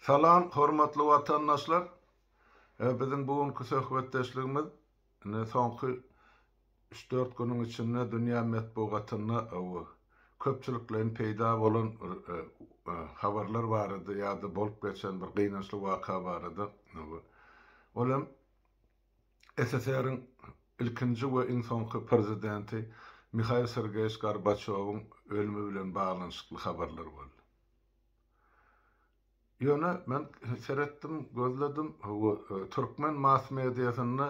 Salam, hormatly watandaşlar. Bizim bugünkü söhbetdeşligimiz soňky 3-4 günüň içinde dünýä medeniýetine köpçüliklerin peýda bolan habarlar barady ýa-da bolup geçen bir gynançly waka barady. Olam SSR'in ilkinji we iň soňky prezidenti Mikhail Sergeyevich Gorbaçowyň ölümi bilen baglanyşykly habarlar boldy. Ýöne men seretdim, gözledim. Türkmen mass mediasyny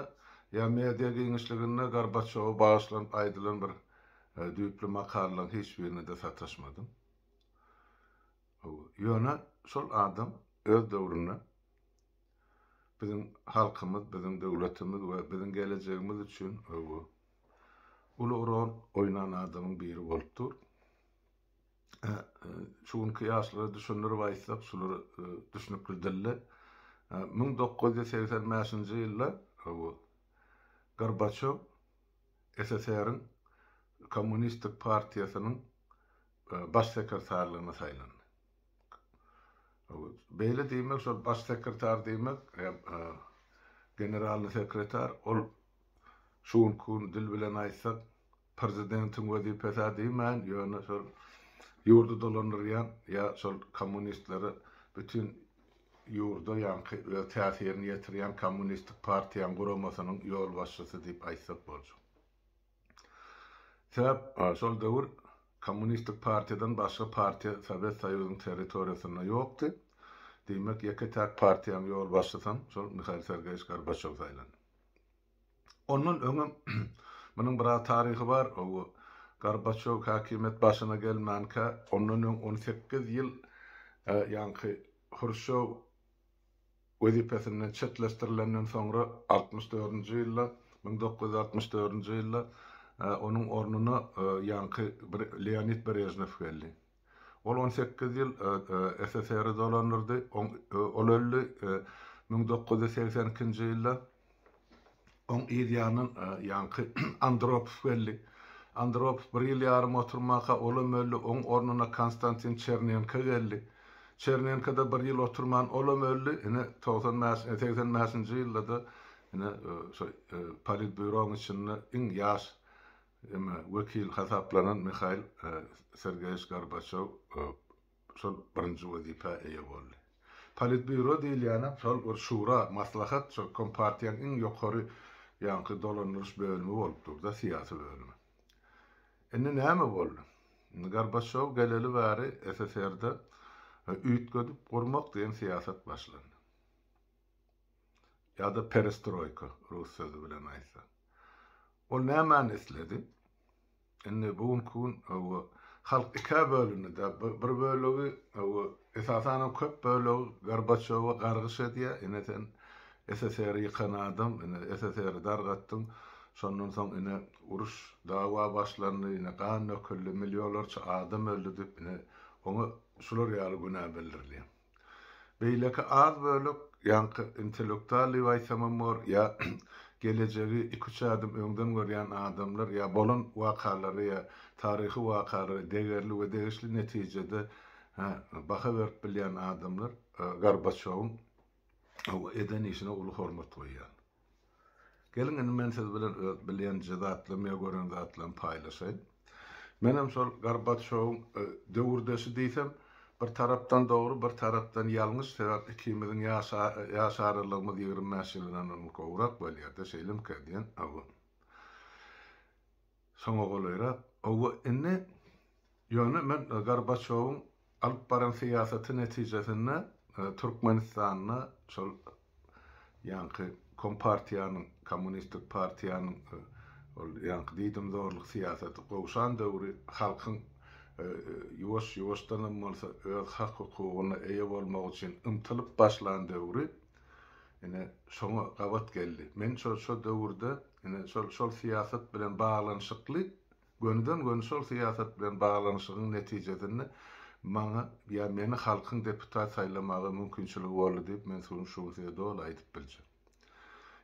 ýa media giňişligine Gorbaçowy bagyşlanyp aýdylan bir düýpli makalalaryň hiç birini de sataşmadym. Ýöne şol adam öz döwrüne bizim halkymyz, bizim döwletimiz we bizim gelejegimiz üçin uly rol oýnan adamyň biri bolupdyr. Şuňky ýaşlary düşünürip aýtsak, şolary düşünüp bildirle. 1985-nji ýylda Gorbaçow SSR'in Kommunistik Partiýasynyň baş sekreterliğine saýlandy. Beýle diýmek, şol baş sekreter diýmek, generalny sekreter, ol şuňky dil bilen aýtsak, prezidentiň wezipesi diýmän, ýöne şol ýurdu dolandyrýan ýa şol kommunistleri bütün ýurda ýa-ni öz täsirini ýetirýän Kommunistik Partiýanyň guramasynyň ýol başçysy diýip aýtsak bolar. Sebäp şol döwür Kommunistik Partiýadan başga partiýa Sowet Soýuzynyň territoriýasynda ýokdy. Diýmek, ýeke täk partiýanyň ýol başçysy şol Mikhail Sergeyevich Gorbaçow saýlandy. Onun öňe munyň bir taryhy bar. Gorbaçow hakimet başyna gelmänkä ondan 18 ýyl ýa-ni Hruşşow wezipesinden çetleşdirilenden soňra 64-nji ýylda 1964-nji ýylda onuň ornuny ýa-ni Leonid Brejnew geldi. Ol 18 ýyl SSR dolandyrdy. Ol öldü 1982-nji ýylda on ýylyanyň ýa-ni Andropov geldi. Andropov bir ýyl ýarym oturmaka olam öldü, oň ornuna Konstantin Chernenko geldi. Chernenko da bir ýyl oturman olam öldü. Ine 80-nji ýylda da Politbyroň içinde iň ýaş wekil hasaplanan Mikhail Sergeyevich Gorbaçow şol birinji wezipe eýe boldy. Politbyro diýilýän şol bir şura, maslahat, şol kompartiýanyň iň ýokary ýa-ni dolandyryş bölümi bolupdyr da siýasy bölümi. Indi näme boldy? Gorbaçow geleli bäri SSR'de üýtgedip gurmak diýen siýasat başlandy. Ýa-da perestroika rus sözi bilen aýtsa. Ol näme isledi? Indi bugun halk iki bölünde bir bölegi esasan köp bölegi Gorbaçowa gargyş edýär. Ine SSR ýykan adam, SSR dargatdyň. Şondan soň ine uruş, dawa başlandy, ine gan nökürli milýonlarça adam öldü diýip ine onu şular ýaly günä bildirdi. Beýleki az bölük ýa-ni intellektual ýa-da ýa gelejegi 2-3 adym öňden görýän adamlar ýa bolan wakalary ýa taryhy wakalary degerli we degişli netijede baha berip bilýän adamlar Gorbaçowyň eden işine uly hormat goýýan. Gelin men siz bilen bilýän jyzatlamy gören zatlaryny paýlaşaýyn. Menem şol Gorbaçowyň döwürdeşi diýsem, bir tarapdan dogry, bir tarapdan ýalňyş, sebäp ikimiziň ýaşarlygymyz 25 ýyldan gowrak bolýardy, şeýlem diýen soňa golayra. Indi ýöne men Gorbaçowyň alyp baran siýasaty netijesinde Türkmenistanyna şol ýa-ni Kompartiýanyň, Kommunistik Partiýanyň ýa-ni diýdim zorluk siýasaty gowşan döwri halkyň ýuwaş-ýuwaşdan bolsa öz hak hukugyna eýe bolmak üçin ymtylyp başlan döwri ine şoňa gabat geldi. Men şol döwürde ine şol siýasat bilen baglanyşykly gönden şol siýasat bilen baglanyşygyň netijesinde maňa ýa meni halkyň deputat saýlamagy mümkinçiligi boldy diýip men şu ýerde aýdyp biljem.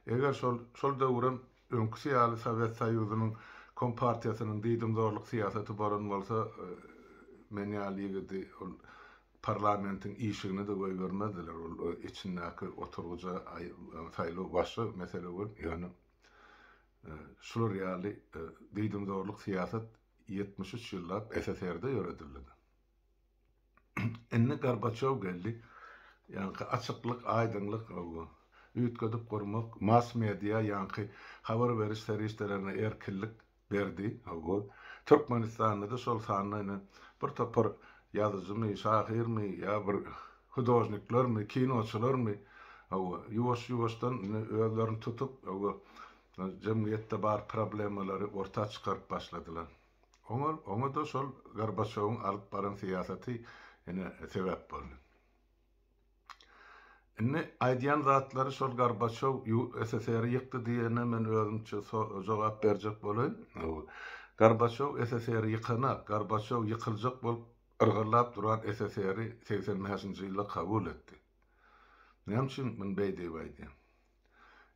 Eger şol döwrün öňkü ýaly Sowet Soýuzynyň Kompartiýasynyň diýdim zorluk siýasaty bolan bolsa men ýaly parlamentin işini de koy vermediler. O içindeki oturguca sayılı başı mesele var. Yani şular ýaly diýdim zorluk siýasat 73 ýyllap SSR'de ýöredildi. Enne Gorbaçov geldi. Yani açıklık, aydınlık o üýtgedip gurmak, mass media yani habar veriş serişlerine erkinlik berdi. O Türkmenistanda da şol sanyny bir topar ýazyjymy, şahyrymy, ýa bir hudojniklermi, kinoçylarmy o ýuwaş-ýuwaşdan özlerini tutup o jemgyýetde bar problemleri orta çykaryp başladylar. Oňa da şol Gorbaçowyň alyp baran siýasaty ene sebäp boldy. Enne aýdýan zatlary şol Gorbaçov SSR ýykdy diýene men özümçe jogap berjek bolan. Gorbaçov SSR ýykana, Gorbaçov ýykyljak bolup ırgyrlap duran SSR-i 85-nji ýylda kabul etdi. Näme üçin men beýdi baýdy.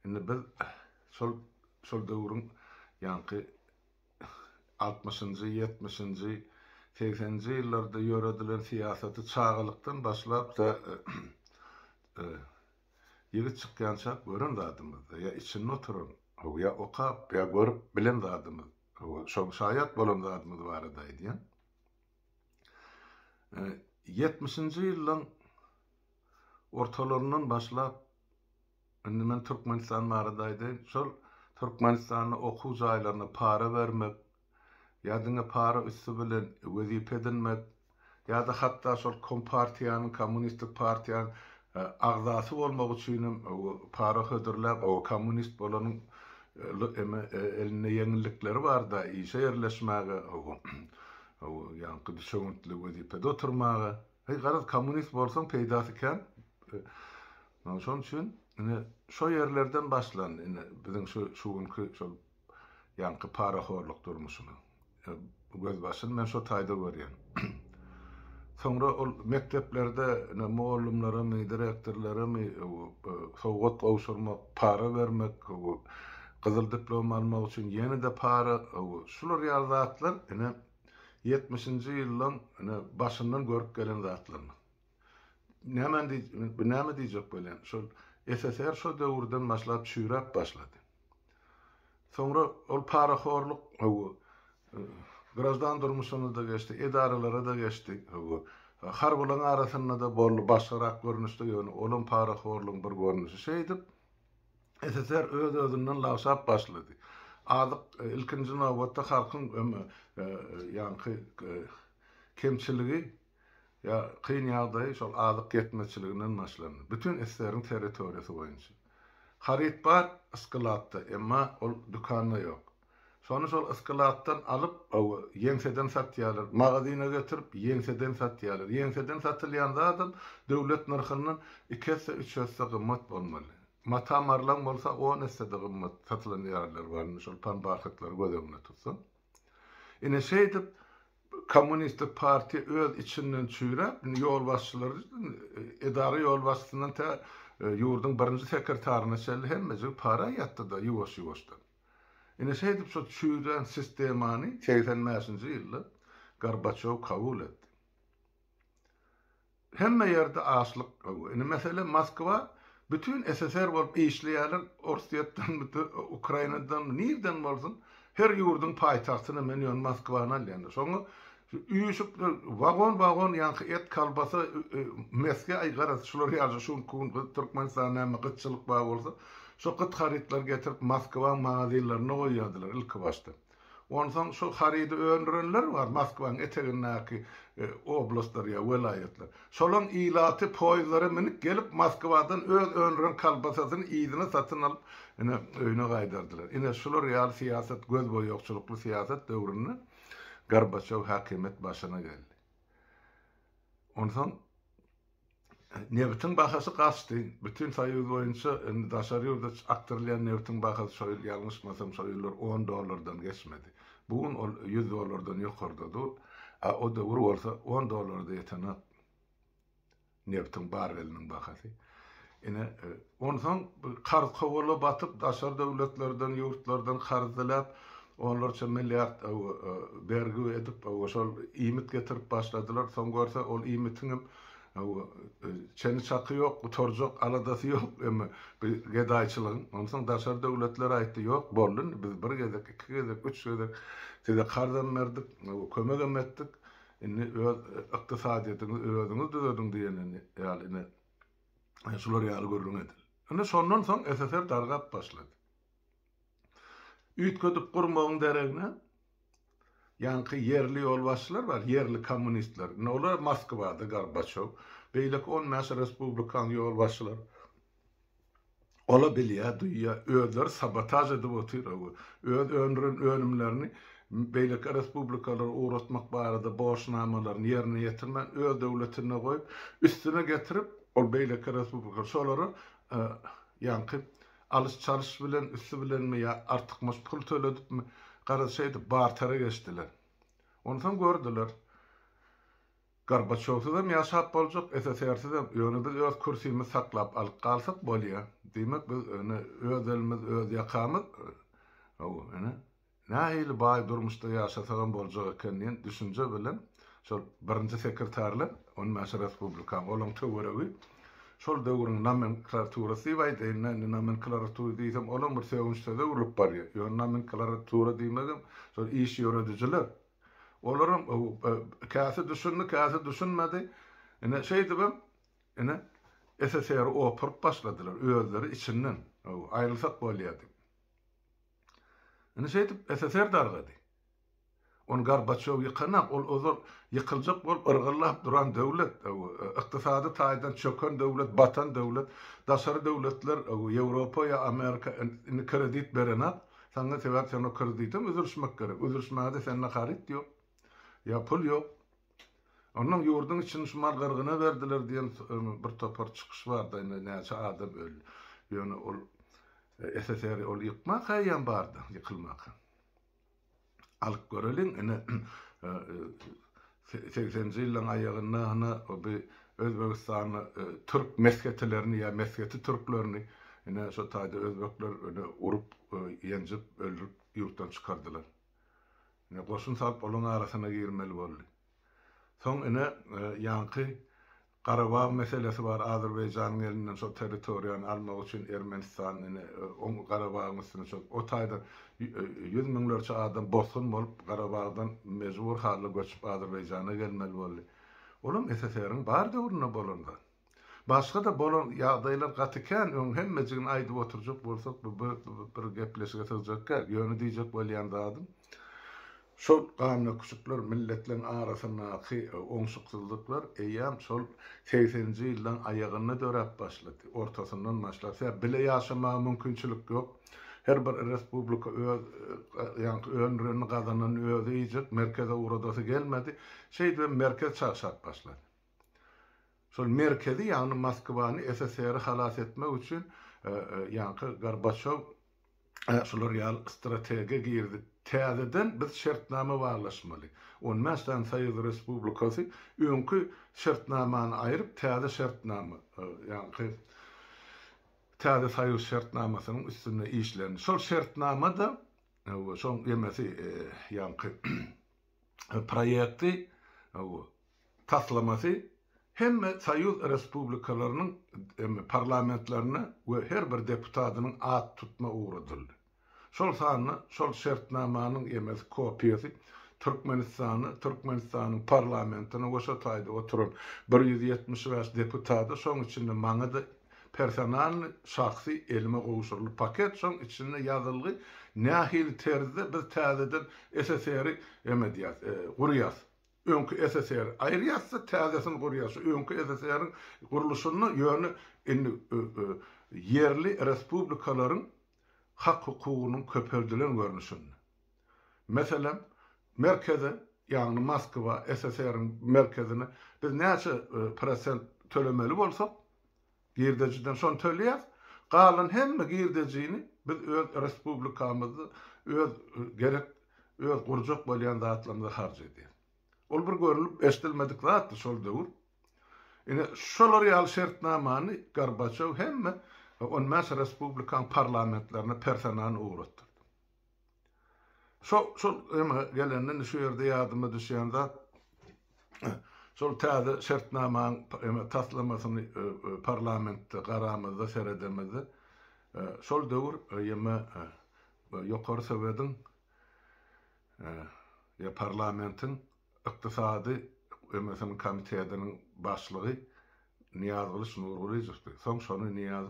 Enne biz şol döwrüň ýanky 60-njy, 70-njy, 80-nji ýyllarda ýöredilen siýasaty çağılykdan başlap da ýigit çykýança görün zadymyzda ýa içinde oturun, ýa okap, ýa görüp bilen zadymyz. Şol şaýat bolan zadymyz bar edi. 70-nji ýyllaryň ortalarından başlap indi men Türkmenistan baradaýdy. Şol Türkmenistanyň okuw jaýlaryna para bermek, ýa-da para üstü bilen wezip edinmek, ýa-da hatda şol kompartiýanyň, kommunistik partiýanyň agzasy bolmak üçin para hödürläp, o kommunist bolanyň eline ýeňillikleri bar da, işe ýerleşmäge, ýa-da düşünýetli wezipede oturmagy. Garaz kommunist bolsaň peýdasy eken. Şoň üçin şo ýerlerden başlandy. Biziň şu günkü şol ýa-da para horluk durmuşyny. Göz başyn men şo taýda görýän. Sonra ol mekteplerde muallimlerimi, direktorlarimi sowgat gowşurmak, para vermek, gyzyl diploma almak üçin ýene-de para, şular ýazatlar 70-nji ýyllaryň başyndan görüp gelen zatlar. Näme diýjek bolan? Şol SSR şo döwürden başlap çüýräp başlady. Sonra ol para horluk grazdan durmuşyny da geçti, edarlara da geçti. Har bolan arasynda da bolly başarak görnüşde ýöne olan para horlugyň bir görnüşi şeýdip SSR öz-özünden lawşap başlady. Adyk ilkinji nowatda halkyň ýa-ni kemçiligi ýa kyn ýagdaý şol adyk ýetmezçiliginden başlandy. Bütün SSR-iň territoriýasy boýunça. Harit bar, ıskalatda, emma ol dükanyna ýok. Şonu şol ıskalatdan alıp ýeňseden satýarlar, magazyna götürüp ýeňseden satýarlar. Ýeňseden satylýan zatdan döwlet narhynyň 2-3 hassa gymmat bolmaly. Matamarlan bolsa 10 hassa gymmat satylan ýerler barmy şol panbarkatlar gözüňe tutsa. Ine şeýdip Kommunistik parti öz içinden çüýräp ýol başçylary edara ýol başçysyndan ta ýurdun birinji sekretaryna şeýle hemmesi para ýatdy da ýuwaş-ýuwaşdan. Ine şeýdip şo çüýren sistemany 80-nji ýylda Gorbaçov kabul etdi. Hemme ýerde açlyk. Ine mesele Moskwa bütün SSR bolup işleýärler, Orsiýetden, Ukrainadan, nirden bolsun, her ýurdun paýtagtyna men Moskwany alýanda. Şoňa üýüşüp wagon ýa-ni et kalbasa meske aýgaras şular ýaly şu Türkmenistan näme gytçylyk bar bolsa şo gyt haritler getirip Moskwa magazylaryna goýýardylar ilki başta. Ondan şo harity öňrenler bar Moskwaň etegindäki oblastlar ýa welaýetler. Şolaň ilaty poýzlary minip gelip Moskwadan öz öňren kalbasasyny ýygyna satyn alyp öýüne gaýdardylar. Ine şular ýaly siýasat, göz boýokçulukly siýasat döwründe Gorbaçov hakimet başına geldi. Ondan Neftin bahası kaçtı. Bütün sayı boyunca daşarıyorduk aktarlayan neftin bahası şöyle yanlışmasam sayılar $10'dan geçmedi. Bugün $100'dan yukarıdadı. O da olsa $10'da yetene neftin barelinin bahası. Yine ondan karz kovalı batıp daşar devletlerden, yurtlardan karzılap onlarca milyard vergi edip şol imit getirip başladılar. Son görse ol imitin çeni çakı yok, torjok, aladası yok, ama gedayçılığın. Ondan daşar devletler aýtdy, yok, bollun, biz bir gezek, iki gezek, üç gezek, size kardan verdik, kömegem etdik, öz ykdysadyýatyňy özüňiz düzedin diýenini, ýaly şular ýaly görüň edil. Ine sondan soň SSR dargap başlady. Üýtgedip gurmagyň deregine ýanky yerli ýolbaşçylar bar, yerli kommunistler. Olar Moskwada Gorbaçow, beýleki 10 mäş respublikan ýolbaşçylar. Ola bilýär, duýýar, özleri sabotaj edip otyr, öz önümlerini beýleki respublikalara uğratmak barada boşnamalaryny ýerine ýetirmän öz döwletine goýup, üstüne getirip, ol beýleki respublikalar şolary ýanky alış-çalış bilen, üstü bilenmi ýa artykmyş pul töledipmi, garaşaýdy, bartara geçdiler. Ondan gördüler. Gorbaçow'da da ýaşap boljak, SSR'de de ýöne biz öz kürsümiz saklap alyp galsak bolýar. Diýmek biz öz elimiz, öz ýakamyz nähili baý durmuşda ýaşasagan boljak ekenini düşünje bilen şol birinji sekreterler, on mäşe respublikan olan töweregi şol döwrüň nomenklaturasy baýdy, nomenklatura diýsem olan bir sevinçde de urup barýar. Ýöne nomenklatura diýmegem şol iş ýörediciler. Olaram käse düşünmedi. Ine şeýdibem, ine SSR opurup başladylar özleri içinden. Aýrylsak bolýardy. Ine şeýdip SSR dargady. On Gorbaçow ýykanak, ol ozor ýykyljak bolup ırgylap duran döwlet, ykdysady taýdan çöken döwlet, batan döwlet, daşary döwletler, Ýewropa ýa Amerika kredit berenak, saňa sebäp sen o kreditim üzülşmek gerek. Üzülşmäde sende harit ýok. Ya pul yok. Ondan yurdun için şumar gargına verdiler diyen bir topar çıkış vardı. Näçe adam öldü. Yani ol SSR ol yıkmak hayan bardı, yıkılmak. Alıp görelin, 80-nji ýylyň aýagynda bir Özbegistan'ı Türk mesketlerini ya mesketi Türklerini şo taýda özbekler urup ýenjip öldürüp ýurtdan çykardylar. Goşun salıp olan arasyna girmeli boldy. Soň ýanky Qarabağ meselesi var. Azerbaýjanyň elinden şo territoriýany almak üçin Ermenistan on Qarabağyň üstüne çok o taýda 100 miňlerçe adam bosgun bolup Qarabağdan mejbur haly göçüp Azerbaýjana gelmeli boldy. Olam SSR'ň bar döwrüne bolanda. Başga da bolan ýagdaýlar gatyken hemmejigin aýdyp oturjak bolsak bir gepleşige tygjak gel. Ýöne diýjek bolýan zadym. Şol gamla küçükler milletlerin arasındaki oňşuksyzlyklar eýýam şol 80-nji ýylyň aýagyna dörep başlady. Ortasyndan başlasa bile ýaşama mümkinçilik ýok. Her bir respublika ömrüni gazanan özi ýyjak, merkeze uğradasy gelmedi. Şeýde merkez çarşap başlady. Şol merkezi ýagny Moskwany SSR'y halas etmek üçin ýanky Gorbaçow şolar ýaly strategiýa girdi. Täzeden biz şertname barlaşmaly. On mäsden Soýuz Respublikasy öňkü şertnamany aýryp täze şertname, ýani täze Soýuz şertnamasynyň üstüne işlerini. Şol şertnamada şol ýemesi ýani proýekti taslamasy hemme Soýuz Respublikalarynyň parlamentlerine we her bir deputatynyň at tutma uğradyldy. Şol sany, şol şertnamanyň emes kopýasy Türkmenistanyň parlamentine goşa taýda oturan 175 deputaty, şoň içinde maňa da personal şahsy elime goşuruly paket, şoň içinde ýazylgy nähil terzde biz täzeden SSR'y emedýät, gurýas. Öňkü SSR aýrýatsa täzesini gurýas. Öňkü SSR'ň guruluşyny ýöne yerli respublikalaryň hak hukukunun köpeldilen görünüşünü. Mesela merkeze, yani Moskva, SSR'ın merkezine biz näçe prosent tölemeli bolsak, girdeciden son töleýär, galan hemme girdejini biz öz respublikamyzdy, öz gerek öz gurjak bolýan zatlarymyza harjadýar. Ol bir görülüp eşdilmedik zatdy şol döwür. Ine şolar ýaly şertnamany Gorbaçow hemme on mäs respublikan parlamentlerine personalyny uğratdy. Şol gelenden şu ýerde ýadyma düşýän zat Şol täze şertnamaň taslamasyny parlamentde garamyzda seredemizde şol döwür ýeme ýokary söwediň ya parlamentin ykdysady mesela komitediniň başlygy Niyaz Nurgulyjowdy. Soň şonu Niyaz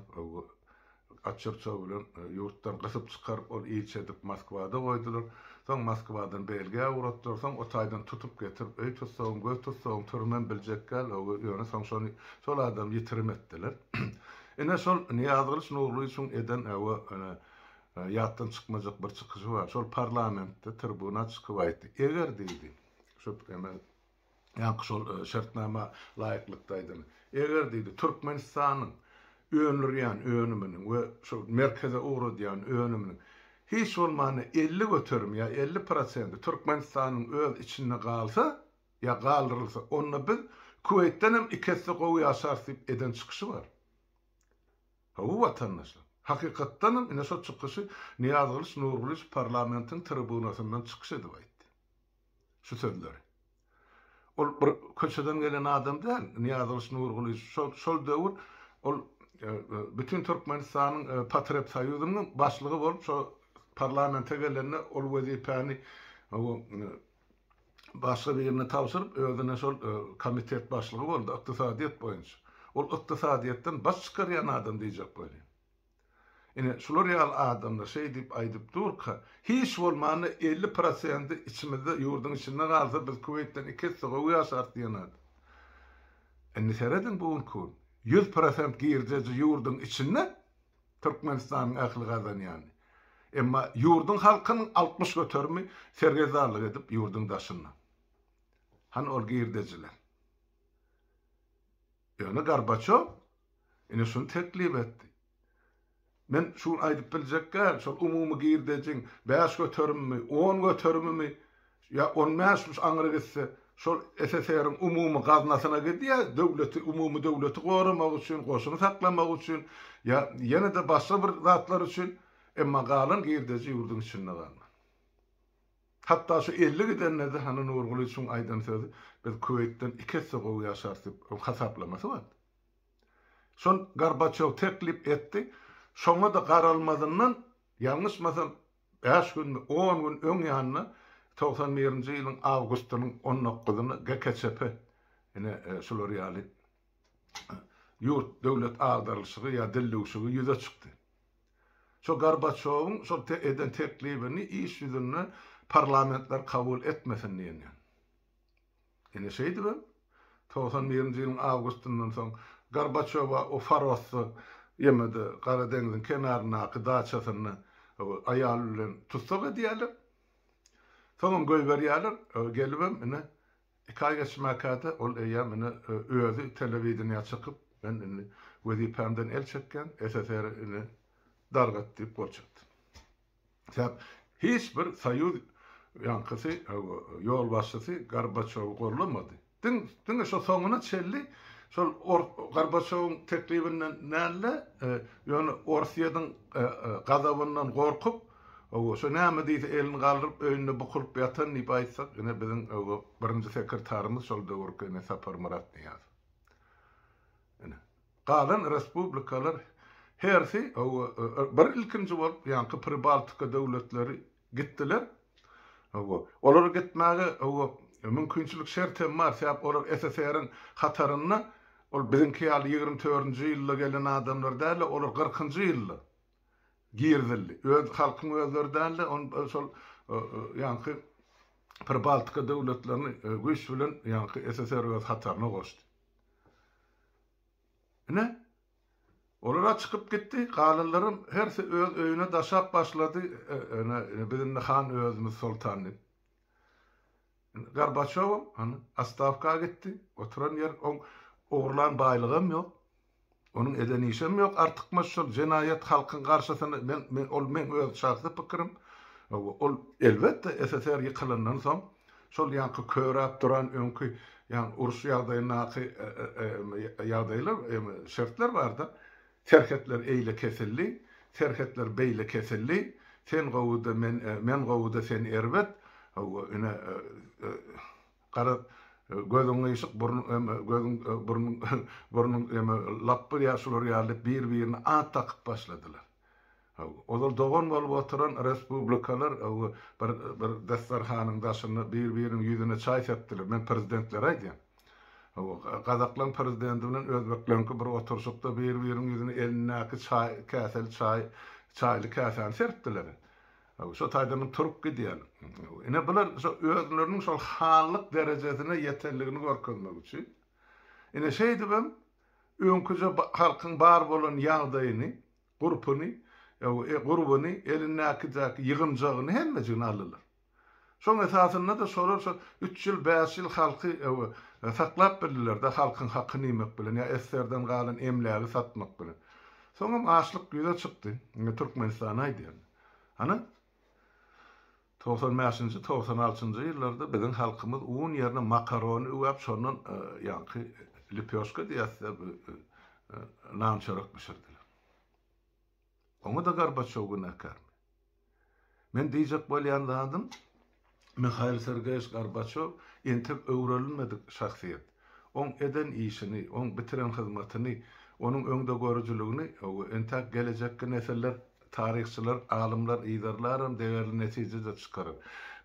açyrça bilen ýurtdan gysyp çykaryp ol ilçedip Moskwada goýdular. Soň Moskwadan belge uratdylar. Soň o taýdan tutup getirip öý tutsaň, göz tutsaň türmen biljekkäl ýöne soň şonu şol adam ýitirim etdiler. Ene şol Niyaz Nurgulyjow eden ýatdan çykmajak bir çykyşy bar. Şol parlamentde tribuna çykyp aýtdy. Eger diýdi. Şol ýa-ni şol şertnama laýyklykdaýdy. Eger diýdi Türkmenistanyň öňürýän önüminiň we şu merkeze uğradýan önüminiň hiç bolmany 50 götürüm ya 50% Türkmenistanyň öz içinde galsa ya galdyrylsa onu biz Kuweytden hem ikisi gowy ýaşarsyp eden çykyşy bar. Bu watandaşlar hakykatdan hem ine şo çykyşy Niyaz Nurgulyj parlamentin tribunasyndan çykyş edip aýtdy. Şu sözleri. Ol bir köçeden gelen adam däl, Niyaz Nurgulyj şol döwür ol bütün Türkmenistanyň Patriot Soýuzynyň başlygy bolup şo parlamente gelenine ol wezipäni başga bir ýerine tapşyryp özüne şol komitet başlygy boldy ykdysadyýet boýunça. Ol ykdysadyýetden baş çykarýan adam diýjek bolýar. Ine şular ýaly adamlar şey diýip aýdyp durka hiç bolmany 50% içimizde ýurdun içinde galsa biz Kuweytden 2 soňy ýaşartýan. Enne seredin bu kun 100% girjeci ýurdun içinde Türkmenistanyň akly gazanýan. Emma ýurdun halkynyň 60 götürmi sergezarlyk edip ýurdun daşyndan. Han ol girdejiler. Ýöne Gorbaçow ine şunu teklip etdi. Men şu aýdyp biljekkä, şol umumy girdejin 5 götürmi, 10 götürmi ya 15 aňyry gitse şol SSR'in umumy gaznasyna gidýär, döwleti umumy döwleti goramak üçin, goşuny saklamak üçin ya ýene de başga bir zatlar üçin emma galan girdeji ýurdun içinde galma. Hatta şu 50 gidenlerde hanı Nurgulyjow aýdan sözi biz Kuweytden 2 soňy ýaşarsyp hasaplamasy bar. Şol Gorbaçow teklip etdi. Şoňa da garalmadyndan ýalňyşmasam 5 gün 10 gün öň ýanyna 91-nji ýylyň awgustynyň 19-nyny GKÇP ene şular ýaly ýurt döwlet agdarlyşygy ýa dillegşigi ýüze çykdy. Şo Gorbaçowyň şol eden teklibini iş ýüzünde parlamentler kabul etmesin diýen. Ene şeýdi bu 91-nji ýylyň awgustyndan soň Gorbaçowa o farwasy yemedi Karadeniz'in kenarına daçasyny aýal bilen tutsak edýärler. Soňam göýberýärler, gelibem ine ikaý geçmäkde ol eýam ine özü telewizionyna çykyp men ine wezipemden el çekken SSR ine dargat diýip bolçatdy. Sebäp hiç bir soýuz ýankysy ýol başçysy Gorbaçow gorlamady. Diňe şo soňuna çelli şol Gorbaçowyň teklibinden näle ýöne Orsiýadyň gazabyndan gorkup şo näme diýse elini galdyryp öýünde bukurup ýatan diýip aýtsak ine biziň birinji sekretarymyz şol döwürkene Sapar Murat diýär. Ine galan respublikalar hersi bir ilkinji bolup ýa-ni Pribaltika döwletleri gitdiler. Olar gitmäge mümkinçilik şertem bar. Sebäp olar SSR'in hataryna ol biziňki ýaly 24-nji ýylda gelen adamlar däl, olar 40-njy ýylda girdildi. Öz halkyň özleri däl, on şol ýa-ni Pribaltika döwletlerini güýç bilen ýa-ni SSR öz hataryna goşdy. Ne? Olara çykyp gitdi, galanlarym hersi öz öýüne daşap başlady. Biziň han özümiz sultany. Gorbaçow Astavka gitdi. Oturan yer oğurlan baýlygym ýok. Onuň eden işem ýok. Artykma şol jenaýat halkyň garşysyna men öz şahsy pikirim. Ol elbetde SSR ýykylandan soň şol ýanky köräp duran öňkü ýani uruş ýagdaýlar şertler barda. Terhetler eýle kesildi, terhetler beýle kesildi. Sen gowuda men gowuda sen erbet. Ine gözüň ýyşyk burnuň lapy ýaşular ýalyp bir-birini at takyp başladylar. Ozal dogan bolup oturan respublikalar bir dastarhanyň daşyny bir-biriniň ýüzüne çaý sepdiler. Men prezidentler aýdym. Gazaklan prezidenti bilen özbeklenki bir oturşykda bir-biriniň ýüzüne elinäki çaýly käsäni serpdiler. Şo taýdanyň turup gidýär. Ine bular şo özleriniň şol hallyk derejesine ýeterligini görkezmek üçin. Ine şeýdibem öňküje halkyň bar bolan ýagdaýyny, gurubyny elinäki ýygynjagyny hemmejini aldylar. Şoň esasynda da şolar 3 ýyl 5 ýyl halky saklap bildiler de halkyň hakyny ýemek bilen ýa esserden galan emlägi satmak bilen. Soňam açlyk ýüze çykdy. Türkmenistan aýdýar. Ana 95-nji 96-njy ýyllarda biziň halkymyz un ýerine makaroni üwäp şondan ýanky lipyoşka diýäse nan çörek pişirdiler. Onu da Gorbaçow günäkär. Men diýjek bolýandaym Mikhail Sergeyevich Gorbaçow entip öwrelmedik şahsiýet. On eden işini, on bitiren hyzmatyny, onun öňde görüjüligini entek gelecekki nesiller, tarihçiler, alimler, ýydarlar degерli netije çykarar.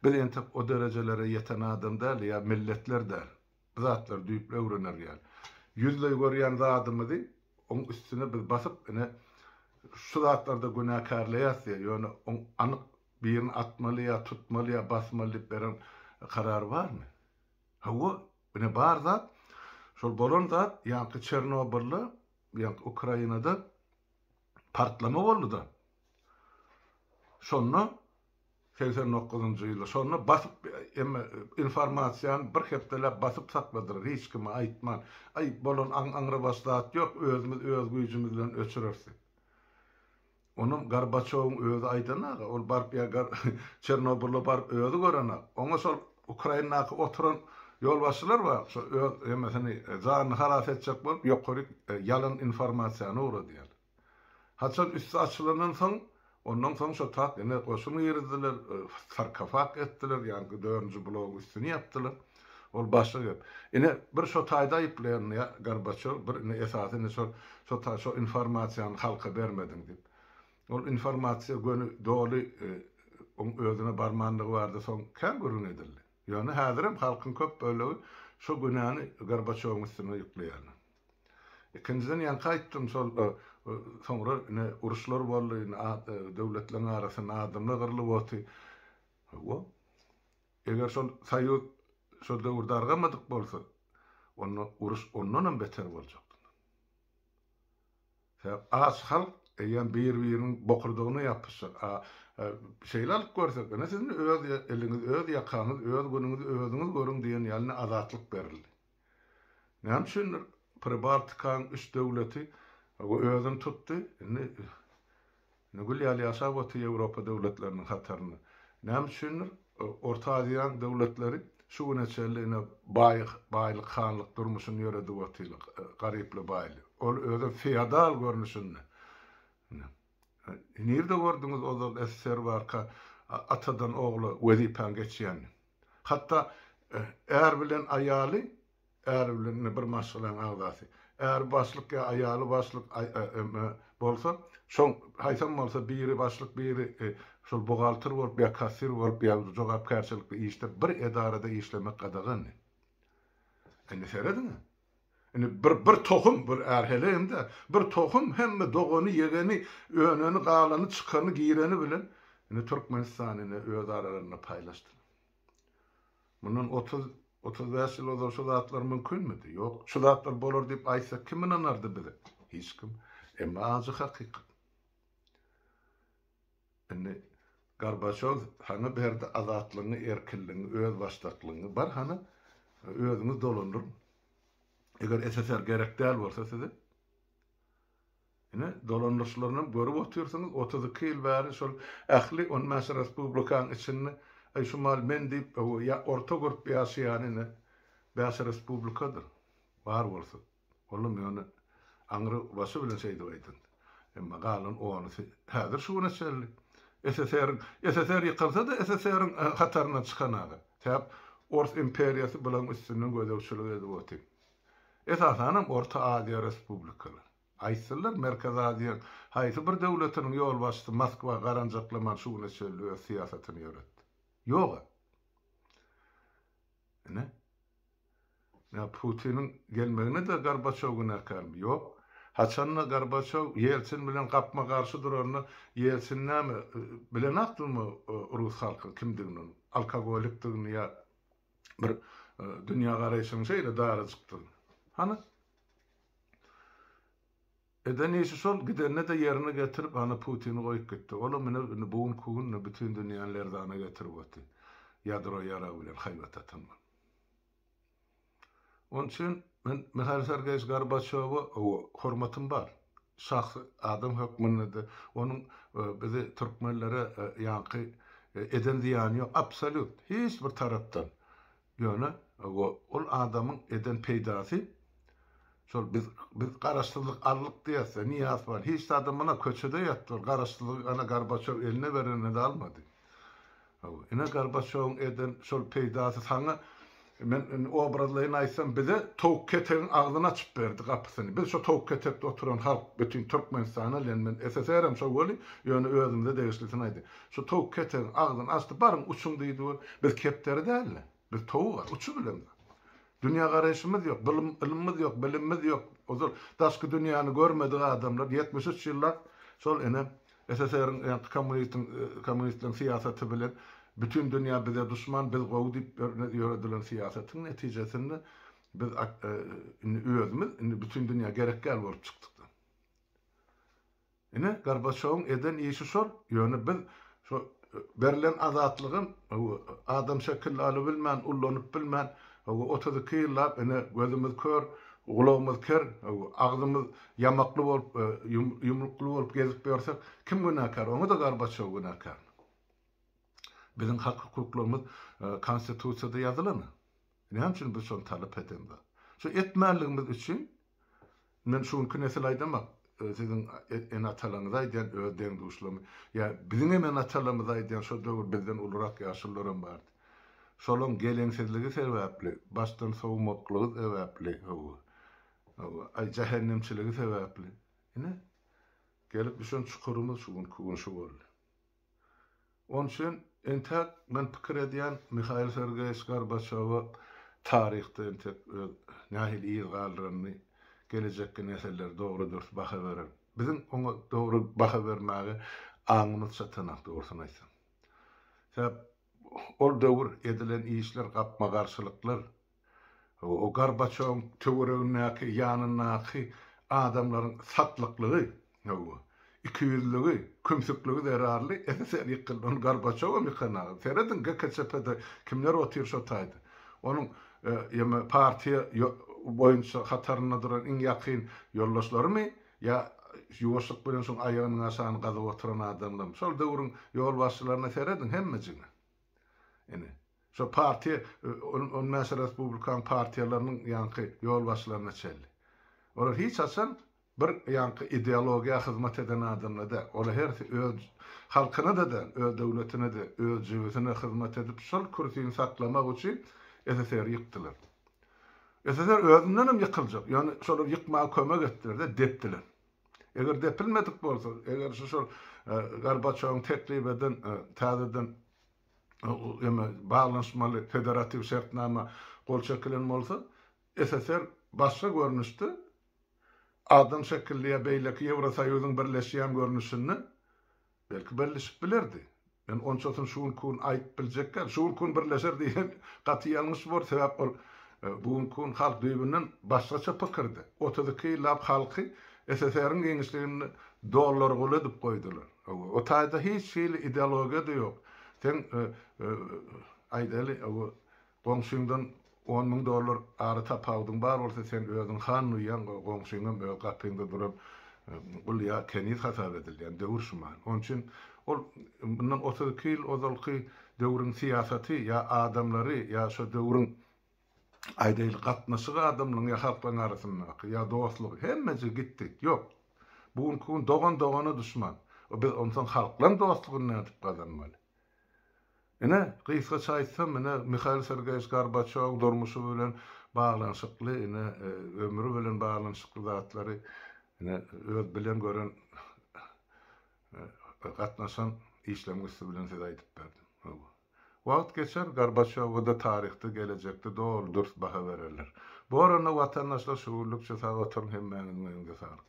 Bir entep o derejelere ýeten adam däl ýa milletler däl. Zatlar düýüp öwrener ýaly. Ýüzle görýän zadymydy, onun üstüne biz basyp ene şu zatlarda günäkärleýär, ýöne on anyk birini atmaly ýa tutmaly ýa basmaly beren karar barmy? Hawa ene bar zat, şol bolan zat ýanky Çernobylda, ýanky Ukrainada partlama boldy da. Şonu 89-njy ýylda şonu basyp informasiýany bir hepdelep basyp sakladyr, hiç kime aýtman. Ay bolan aňra başlat ýok, özümiz öz güýjümiz bilen öçürersik. Onun Gorbaçowyň özü aýdanaga, ol barp ýa Çernobylda barp özü görana. Oňa şol Ukrainadaky oturan ýolbaşçylar bar. Şo meseni zanyny haras etjek bolup ýokary ýalan informasiýany uğradylar. Haçan üstü açylanan soň ondan soň şo tak ene goşuny ýerdiler, sarkofag etdiler, ýa-ni 4-nji blok üstüni ýapdylar. Ol başlyk. Ene bir şo taýda ýypleýän Gorbaçow bir esasyny şo informasiýany halka bermedin dip. Ol informasiýa göni doly özüne barmanlygy bardy soň kän görün edildi. Ýöne häzirem halkyň köp bölegi şo günäni Gorbaçowyň üstüne ýükleýär. Ikinciden ýa gaýtdym şol soňra uruşlar boldy, döwletleriň arasynda adamlar gyrlyp boldy. Eger şol saýy şol döwürde argamadyk bolsa, onu uruş ondan beter boljak. Az halk eýen bir-biriniň bokurdygyny ýapyşyk. Şeýle alyp görsek, sizin öz eliniz, öz ýakaňyz, öz günüňiz özüňiz görüň diýen ýalyny azatlyk berildi. Näme üçin Pribaltikaň üç döwleti özüni tutdy? Nugul ýaly ýaşap oty Ýewropa döwletleriniň hatarny. Näme üçin Orta Aziýa döwletleri şu güneçerliğine baylyk, hanlyk durmuşyny ýöredip otylar, garyply bayly. Ol özü feodal görnüşünde. Nerede gördünüz o da SSR varka atadan oğlu wezipen geçýän. Hatta eğer bilen aýaly, eğer bilen bir maşgalan agdasy, eğer başlyk ya aýaly başlyk bolsa, şoň haýsam bolsa biri başlyk, biri şol bugaltyr bolup, ýa kassir bolup, ýa jogapkärçilikli işde bir edarada işlemek gadagan. Ene seredimi? Bir tohum, bir erheleyimde, bir tohum hemme doğunu, yegeni, önünü, galany, çykany, giýreni bilen Türkmenistanyny öz aralarynda paýlaşdylar. Bundan 30-35 ýyl ozal şu zatlar mümkinmidi? Ýok, şu zatlar bolar diýip aýtsak kim inanardy bize? Hiç kim. Emma azy hakykat. Gorbaçow hany berdi azatlygyny, erkinligiňi, öz başdaklygyny bar hany özüňiz dolandyr. Eger SSR gerek däl bolsa size dolandyşlaryny görüp otursanız 32 ýyl bäri şol ähli 15 respublikaň içinde şumal men diýip ýa orta grup ýaşaýanyny 5 respublikadyr. Bar bolsa. Ollum ýöne aňry başy bilen şeýdi aýdyn. Emma galan ony häzir şu näçeli SSR ýykylsa da SSR'ň hataryna çykanaga. Täp Ors imperiyası bilen üstünün gödevçiligi edip otyp. Esasanam Orta Asiya respublikalar. Aýsyllar Merkez Asiya haýsy bir döwletiniň ýol başçysy Moskwa garanjaklaman şuňa söýlüyor siýasatyny ýöretdi. Ýok. Ne? Ya Putin'in gelmegine de Gorbaçov günahkarmy? Ýok. Haçanla Gorbaçov Yeltsin bilen gapma garşy durarny Yeltsin näme bilen akdymy Rus halky kimdigini, alkogolikdigini ýa bir dünýä garaýşyny şeýle dara çykdy. Hani eden işi sol gidenne de yerine getirip hani Putin'i koyup gitti. Ola mene buğun kuğunla bütün dünyanın lerdana getirip gitti. Yadro yara bilen hayvat atanma. Onun için ben Mikhail Sergeyevich Gorbaçov'a hormatım var. Şahsı adam hükmünde de onun bizi Türkmenlere yankı eden diyanı yok. Absolut. Hiç bir taraftan. Yani o adamın eden peydası şol biz garaşdyrlyk allyk diýse niýat bar. Hiç adamına köçede ýatdyr. Garaşdyrlyk ana Gorbaçov eline berene de almady. Ene Gorbaçowyň eden şol peýdasy saňa men obrazlaryny aýsam bize towuk ketegiň agdyny açyp berdi gapysyny. Biz şo towuk ketekde oturan halk bütün Türkmenistana bilen men SSR'm şo boli ýöne özümde degişlisin aýdy. Şo towuk ketegiň agdyny açdy barym uçuň diýdi. Biz kepderi däl. Biz towuk var, uçu bilen. Dünya garaýşymyz ýok, ilimimiz ýok, bilimimiz ýok. Ozal daşky dünýäni görmedik adamlar 73 ýyllar şol ene SSR'in kommunistlerin siýasaty bilen bütün dünýä bize düşman, biz gowy diýip ýöredilen siýasatyň netijesinde biz özümüz bütün dünýä gerekkel bolup çykdyk. Ene Gorbaçowyň eden işi şol, ýöne biz şo berilen azatlygyň adam şekilli alyp bilmän, ullanyp bilmän, otuzky ýyllap ene gözümüz kör, gulagymyz kör, agdymyz yamakly bolup, yumrukly bolup gezip bersek kim günahkar? Oňa da Gorbaçow günahkar. Bizim hak hukuklarymyz konstitusiýada ýazylany. Näme üçin biz şonu talap edende? Şu etmänligimiz üçin men şunu künesel aýdamak. Sizin en atalaňyz aýdýan öýden duşlamy. Ya bizim en atalarymyz aýdýan şo döwür bizden ulurak ýaşyllaram bar. Şolun geleňsizligi sebäpli, başdan sowmaklygy sebäpli, ay cehennemçiligi sebäpli. Ine gelip düşen çukurumuz şu boldy. Onun üçin entek men pikir edýän Mikhail Sergeyevich Gorbaçowa taryhda entek nähil ýygalyryny gelecekki nesiller doğru dürüst baha verir. Bizim ona doğru baha vermäge aňymyz çatanak doğrusyny aýsam. Sebäp ol döwür edilen işler gapma garşylyklar, o Gorbaçowyň töweregindäki ýanyndäki adamlaryň satlyklygy, ikiyüzlügi, kümsüklügi derarly SSR ýykyldy. Gorbaçow mykanagy. Seredin GKÇP'de kimler otyr şo taýdy. Onun partiýa boýunça hataryna duran iň ýakyn ýoldaşlarmy ýa ýuwaşlyk bilen şoň aýagynyň aşagyny gazyp oturan adamlar. Şol döwrüň ýol başçylaryna seredin hemmejini. Ene şo partiýa on Mesir Respublikan partiýalarynyň ýanky ýol başçylaryna çeldi. Olar hiç açan bir ýanky ideologiýa hyzmat eden adamlar da, olar her öz halkyna da, öz döwletine de, öz jüwetine hyzmat edip şol kursyny saklamak üçin SSR ýykdylar. SSR özünden hem yıkılacak. Yani şöyle yıkmaya kömek ettiler de deptiler. Eğer depilmedik bolsa, eğer şu Gorbaçowyň teklip eden täzeden bağlanşmaly federativ şertnama gol çekilen bolsa, SSR başka görünüşde adam şekilliye beýleki Ýewrosoýuzyň birleşýän görünüşini belki birleşip bilerdi. Yani onçosun şuun aýyp biljekler, şuun birleşer diýen gaty ýalňyş bor, sebäp ol bugünkü halk düýbünden başgaça pikirdi. 32 ýyllap halky SSR'in geňişligini dollar gol edip goýdular. O taýda hiç ideologiýa da ýok. Sen aýdaly goňşuňdan $10,000 ary tapawdyň bar bolsa sen özüň hanyň ýan goňşuňa öz gapynda durup ul ýa kenis hasap edilýän döwür şuman. Onun üçin ol bundan 32 ýyl ozalky döwrüň siýasaty ýa adamlary ýa şo döwrüň aýdaly gatnaşygy adamlaryň ýa halklaryň arasyndaky ýa dostlygy hemmesi gitdik. Ýok. Bugünkü dogany düşman. Biz ondan halklaryň dostlygyny nädip gazanmaly. Ene gysgaça aýtsam, ene Mikhail Sergeyevich Gorbaçow durmuşy bilen baglanşykly, ene ömrü bilen baglanşykly zatlary, ene öz bilen gören gatnaşan işlemgisi bilen size aýdyp berdim. Wagt geçer, Gorbaçow da tarihte, gelecekde doğru dürüst baha verirler. Bu arada vatandaşlar şuurlukça sağ oturun, hem meňiň öňüňde sağlyk.